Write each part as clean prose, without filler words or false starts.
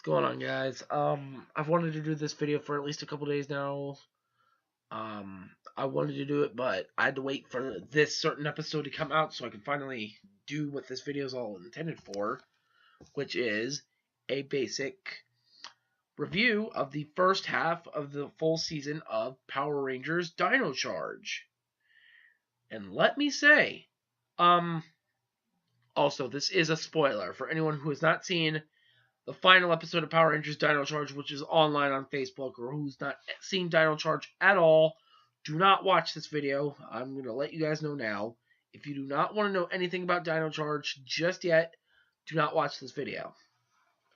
Going on, guys? I've wanted to do this video for at least a couple days now. I wanted to do it, but I had to wait for this certain episode to come out so I could finally do what this video is all intended for, which is a basic review of the first half of the full season of Power Rangers Dino Charge. And let me say, also, this is a spoiler for anyone who has not seen the final episode of Power Rangers Dino Charge, which is online on Facebook, or who's not seen Dino Charge at all. Do not watch this video. I'm going to let you guys know now. If you do not want to know anything about Dino Charge just yet, do not watch this video.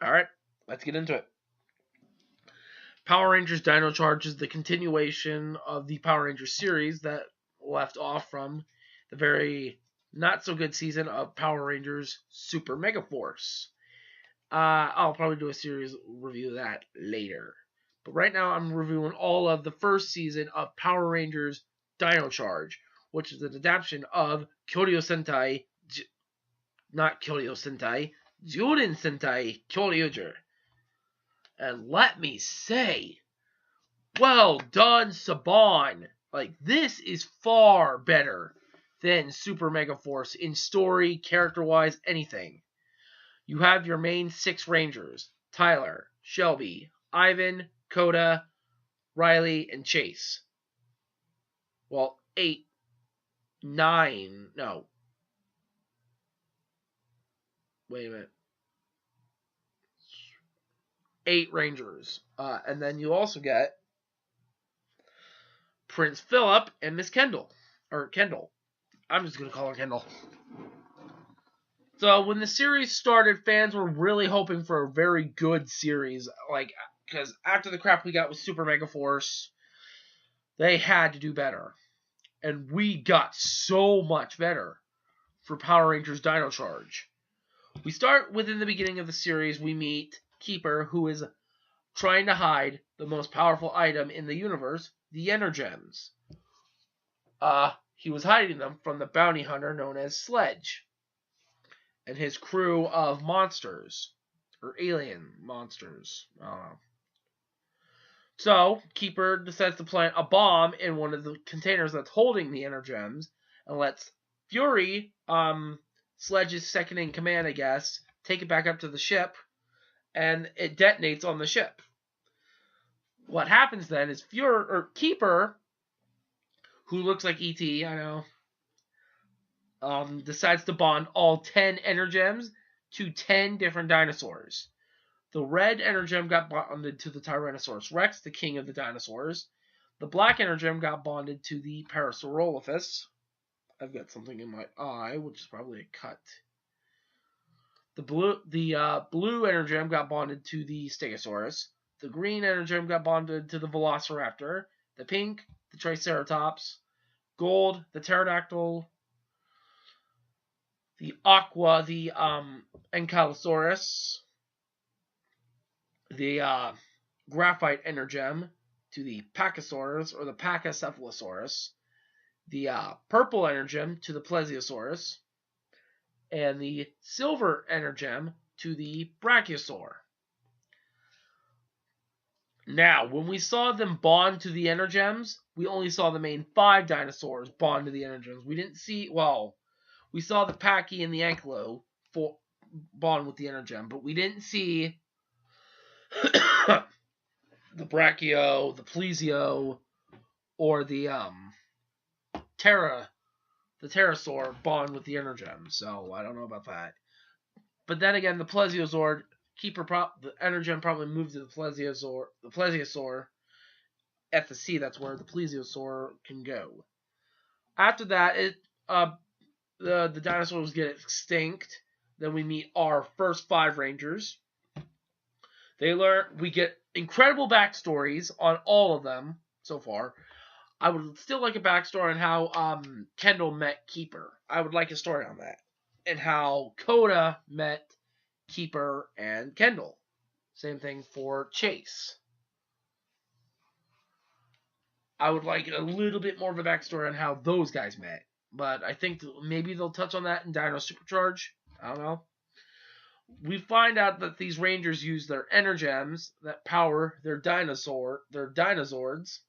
Alright, let's get into it. Power Rangers Dino Charge is the continuation of the Power Rangers series that left off from the very not-so-good season of Power Rangers Super Mega Force. I'll probably do a series review of that later. But right now I'm reviewing all of the first season of Power Rangers Dino Charge, which is an adaptation of Kyoryu Sentai, not Kyoryu Sentai, Jurin Sentai Kyoryuger. And let me say, well done, Saban. Like, this is far better than Super Mega Force in story, character-wise, anything. You have your main 6 Rangers: Tyler, Shelby, Ivan, Koda, Riley, and Chase. Well, 8, 9, no. Wait a minute. 8 Rangers. And then you also get Prince Philip and Miss Kendall. Or Kendall. I'm just going to call her Kendall. So when the series started, fans were really hoping for a very good series, because after the crap we got with Super Mega Force, they had to do better. And we got so much better for Power Rangers Dino Charge. We start within the beginning of the series, we meet Keeper, who is trying to hide the most powerful item in the universe, the Energems. He was hiding them from the bounty hunter known as Sledge and his crew of monsters, or alien monsters. I don't know. So, Keeper decides to plant a bomb in one of the containers that's holding the Energems, and lets Fury, Sledge's second in command, I guess, take it back up to the ship, and it detonates on the ship. What happens then is Keeper, who looks like E.T., I know, decides to bond all 10 Energems to 10 different dinosaurs. The red Energem got bonded to the Tyrannosaurus Rex, the king of the dinosaurs. The black Energem got bonded to the Parasaurolophus. I've got something in my eye, which is probably a cut. The blue Energem got bonded to the Stegosaurus. The green Energem got bonded to the Velociraptor. The pink, the Triceratops. Gold, the Pterodactyl. The aqua, the Ankylosaurus. The graphite Energem to the Pachysaurus, or the Pachycephalosaurus. The purple Energem to the Plesiosaurus. And the silver Energem to the Brachiosaur. Now, when we saw them bond to the Energems, we only saw the main 5 dinosaurs bond to the Energems. We didn't see, we saw the Pachy and the Ankylo bond with the Energem, but we didn't see the Brachio, the Plesio, or the Pterosaur bond with the Energem. So I don't know about that. But then again, the Plesiosaur, the Energem probably moved to the Plesiosaur at the sea. That's where the Plesiosaur can go. After that, the dinosaurs get extinct. Then we meet our first 5 Rangers. We get incredible backstories on all of them so far. I would still like a backstory on how Kendall met Keeper. I would like a story on that. And how Koda met Keeper and Kendall. Same thing for Chase. I would like a little bit more of a backstory on how those guys met. But I think maybe they'll touch on that in Dino Supercharge. I don't know. we find out that these Rangers use their energems that power their dinosaurs.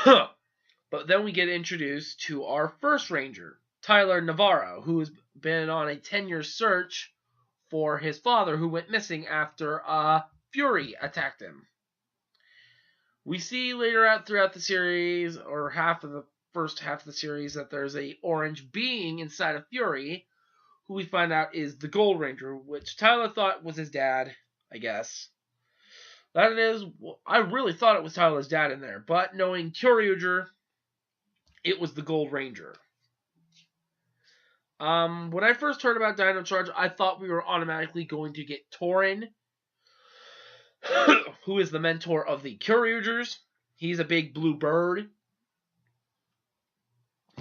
But then we get introduced to our first Ranger, Tyler Navarro, who has been on a 10-year search for his father, who went missing after a Fury attacked him. We see later out throughout the series, or first half of the series, that there's a orange being inside of Fury, who we find out is the Gold Ranger, which Tyler thought was his dad, I guess. That is, I really thought it was Tyler's dad in there, but knowing Kyoryuger, it was the Gold Ranger. When I first heard about Dino Charge, I thought we were automatically going to get Torin, who is the mentor of the Kyoryugers. He's a big blue bird.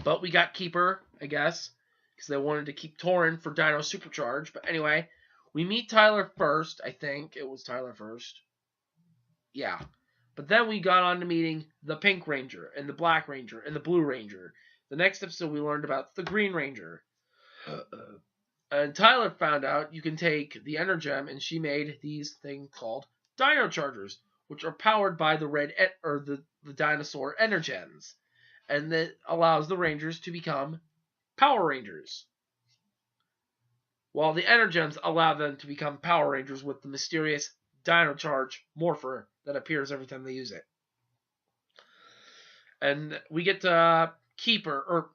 But we got Keeper, I guess, because they wanted to keep Torin for Dino Supercharge. But anyway, we meet Tyler first. I think it was Tyler first. Yeah. But then we got on to meeting the Pink Ranger, and the Black Ranger, and the Blue Ranger. The next episode we learned about the Green Ranger. And Tyler found out you can take the Energem, and she made these things called Dino Chargers, which are powered by the the dinosaur Energems. And that allows the Rangers to become Power Rangers. While the Energems allow them to become Power Rangers with the mysterious Dino Charge Morpher that appears every time they use it. And we get to Keeper,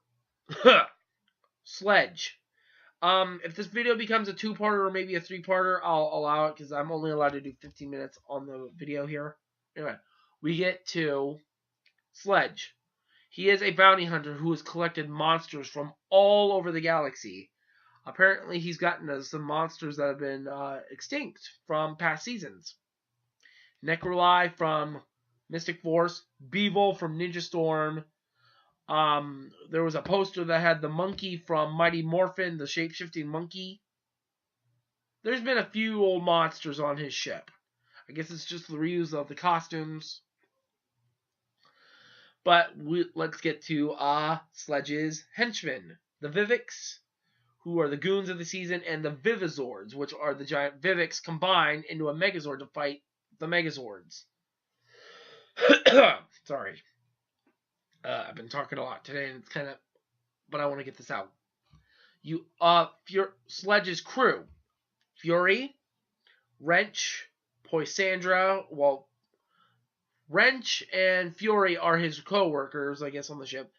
or Sledge. If this video becomes a 2-parter or maybe a 3-parter, I'll allow it because I'm only allowed to do 15 minutes on the video here. Anyway, we get to Sledge. He is a bounty hunter who has collected monsters from all over the galaxy. Apparently, he's gotten some monsters that have been extinct from past seasons. Necroli from Mystic Force, Beevil from Ninja Storm. There was a poster that had the monkey from Mighty Morphin, the shape-shifting monkey. There's been a few old monsters on his ship. I guess it's just the reuse of the costumes. But let's get to Sledge's henchmen, the Viveks, who are the goons of the season, and the Vivizords, which are the giant Viveks combined into a Megazord to fight the Megazords. Sorry. I've been talking a lot today, and it's kind of... But I want to get this out. Sledge's crew. Fury, Wrench, Poisandra. Well, Wrench and Fury are his co-workers, I guess, on the ship.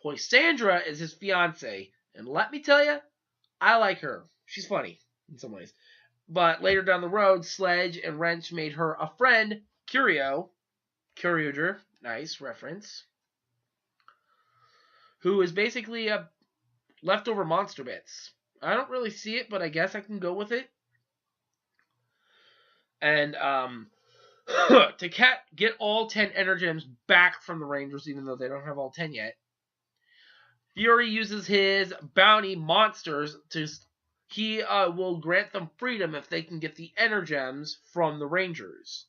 Poisandra is his fiancée. And let me tell you, I like her. She's funny in some ways. But later down the road, Sledge and Wrench made her a friend, Kyoryuger, nice reference, who is basically a leftover monster bits. I don't really see it, but I guess I can go with it. And to get all 10 Energems back from the Rangers, even though they don't have all 10 yet, Fury uses his bounty monsters to... He will grant them freedom if they can get the Energems from the Rangers.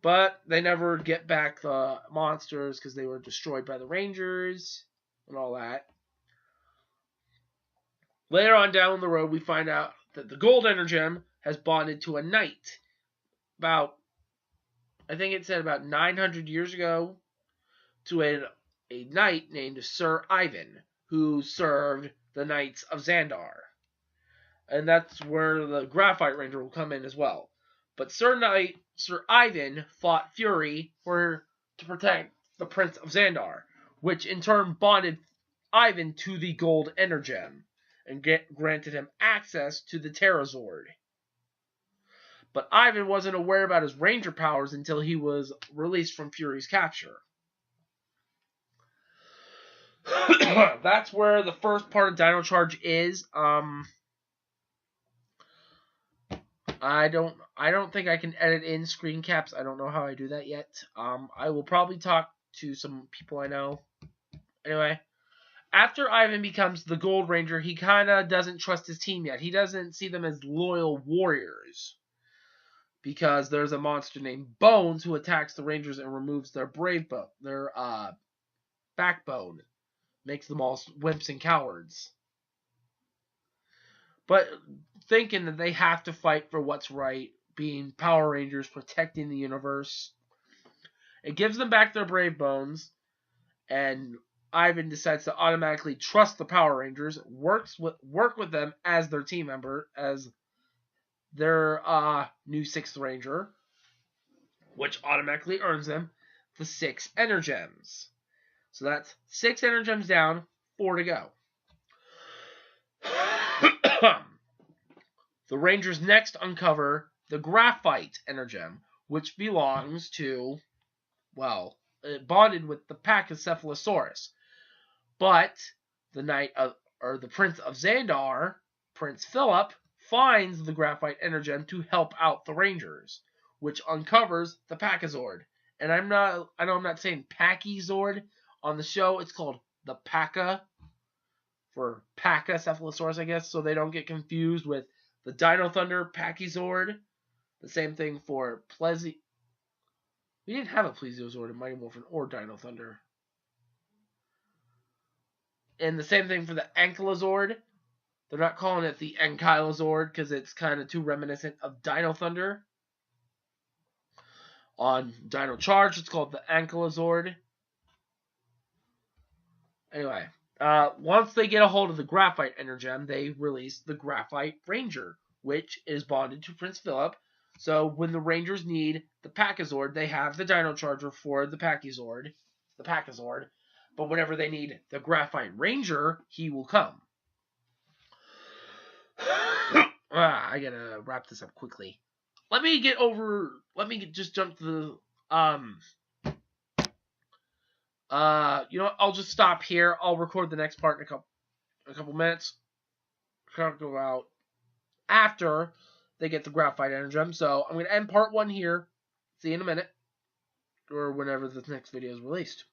But they never get back the monsters because they were destroyed by the Rangers and all that. Later on down the road, we find out that the Gold Energem has bonded to a knight. I think it said about 900 years ago, to a knight named Sir Ivan, who served the Knights of Xandar. And that's where the Graphite Ranger will come in as well. But Sir Ivan fought Fury to protect the Prince of Xandar, which in turn bonded Ivan to the Gold Energem and granted him access to the Terrazord. But Ivan wasn't aware about his Ranger powers until he was released from Fury's capture. That's where the first part of Dino Charge is. I don't think I can edit in screen caps. I don't know how I do that yet. I will probably talk to some people I know. Anyway, after Ivan becomes the Gold Ranger, he kind of doesn't trust his team yet. He doesn't see them as loyal warriors, because there's a monster named Bones who attacks the Rangers and removes their backbone. Makes them all wimps and cowards. but thinking that they have to fight for what's right, being Power Rangers protecting the universe. It gives them back their brave bones, and Ivan decides to automatically trust the Power Rangers, work with them as their team member, as their new 6th Ranger, which automatically earns them the 6 Energems. So that's 6 Energems down, 4 to go. The Rangers next uncover the Graphite Energem, which belongs to, well, it bonded with the Pachycephalosaurus. But the Prince of Xandar, Prince Philip, finds the Graphite Energem to help out the Rangers, which uncovers the Pachazord. And I know I'm not saying Pachysord on the show. It's called the Pacha for Pachycephalosaurus, I guess, so they don't get confused with the Dino Thunder Pachysord. The same thing for Plesi. We didn't have a Plesiosaur in Mighty Morphin or Dino Thunder. And the same thing for the Ankylozord. They're not calling it the Ankylozord because it's kind of too reminiscent of Dino Thunder. On Dino Charge, it's called the Ankylozord. Anyway, once they get a hold of the Graphite Energem, they release the Graphite Ranger, which is bonded to Prince Philip. So when the Rangers need the Pachazord, they have the Dino Charger for the Pachazord. But whenever they need the Graphite Ranger, he will come. I gotta wrap this up quickly. Let me just jump to the I'll just stop here. I'll record the next part in a couple minutes. Talk about after they get the Graphite Energem. So I'm gonna end part 1 here. See you in a minute, or whenever the next video is released.